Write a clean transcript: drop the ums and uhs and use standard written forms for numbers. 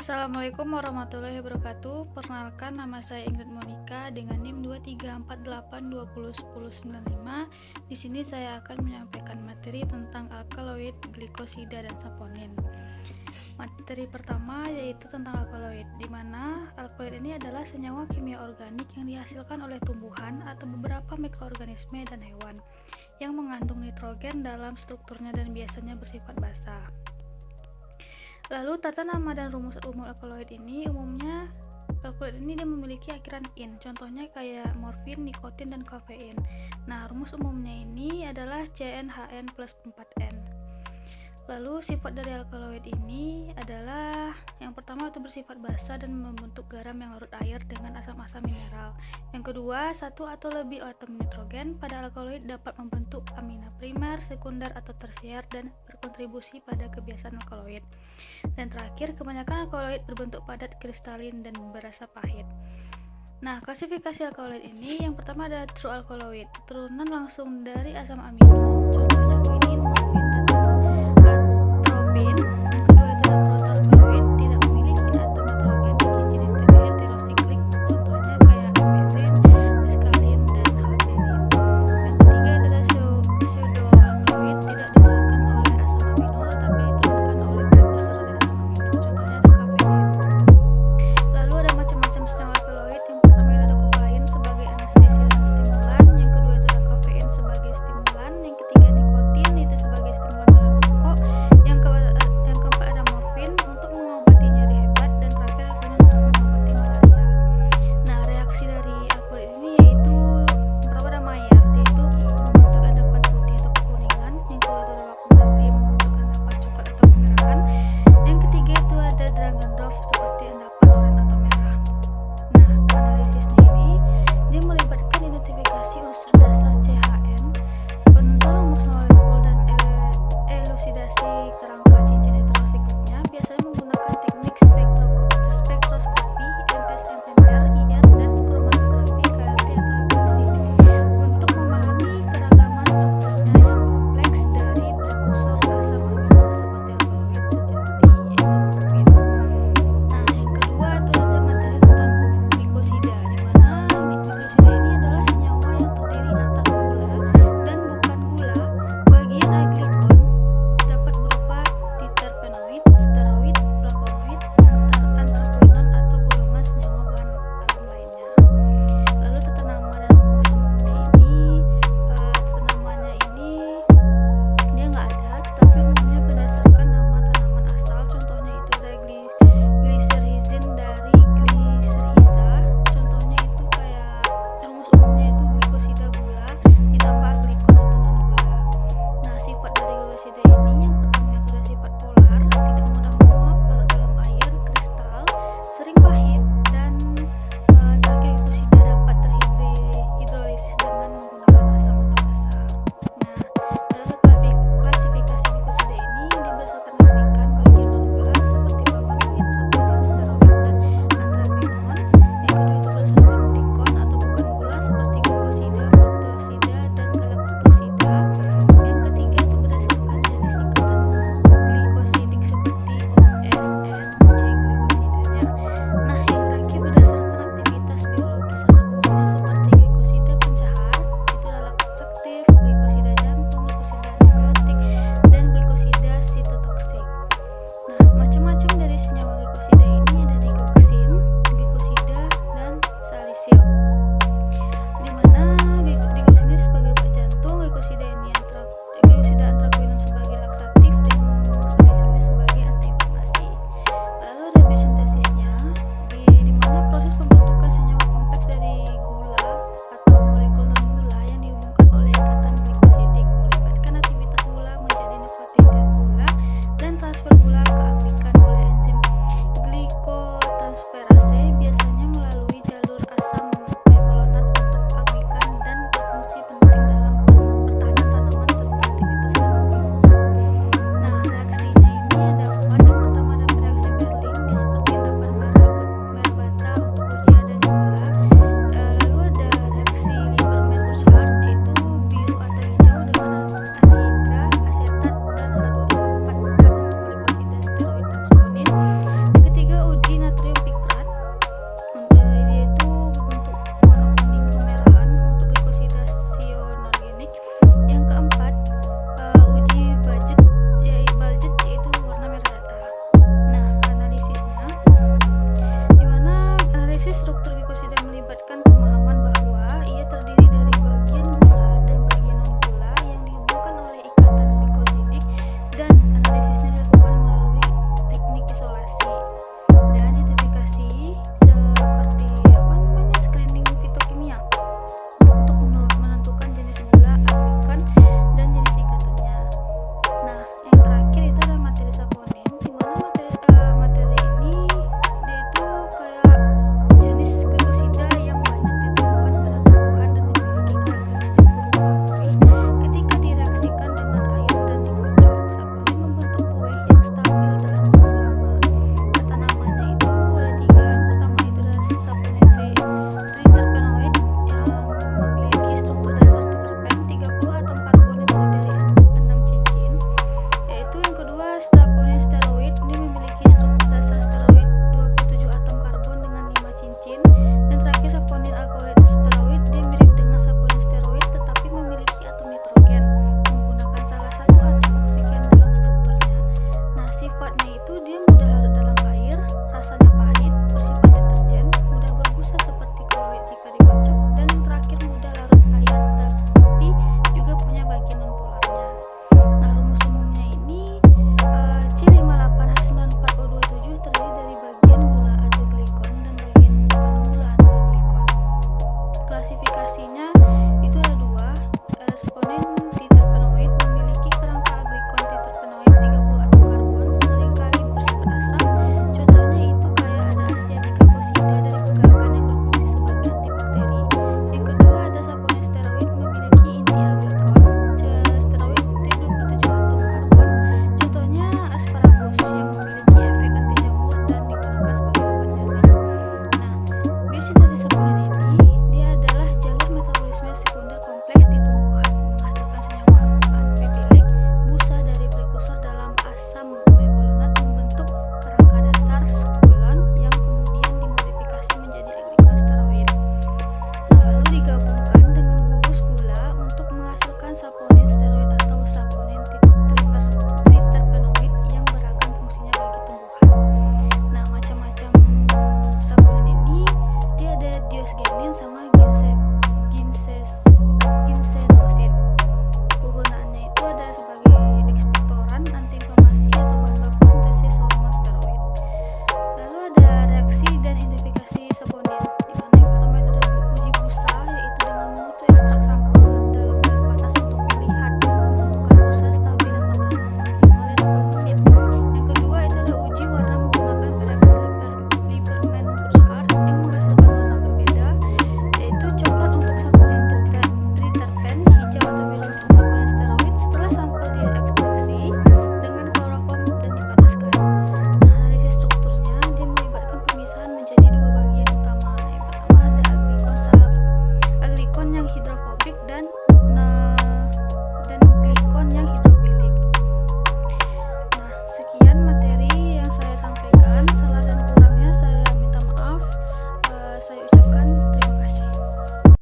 Assalamualaikum warahmatullahi wabarakatuh. Perkenalkan, nama saya Ingrid Monica dengan NIM 2348201095. Di sini saya akan menyampaikan materi tentang alkaloid, glikosida, dan saponin. Materi pertama yaitu tentang alkaloid, di mana alkaloid ini adalah senyawa kimia organik yang dihasilkan oleh tumbuhan atau beberapa mikroorganisme dan hewan yang mengandung nitrogen dalam strukturnya dan biasanya bersifat basa. Lalu tata nama dan rumus umum alkaloid ini alkaloid ini dia memiliki akhiran in. Contohnya kayak morfin, nikotin, dan kafein. Nah, rumus umumnya ini adalah CnHn plus 4n. Lalu sifat dari alkaloid ini adalah yang pertama itu bersifat basa dan membentuk garam yang larut air dengan asam-asam mineral. Yang kedua, satu atau lebih atom nitrogen pada alkaloid dapat membentuk amina primer, sekunder, atau tersier dan berkontribusi pada kebiasaan alkaloid. Dan terakhir, kebanyakan alkaloid berbentuk padat, kristalin, dan berasa pahit. Nah, klasifikasi alkaloid ini yang pertama adalah true alkaloid, turunan langsung dari asam amino, contohnya quinine,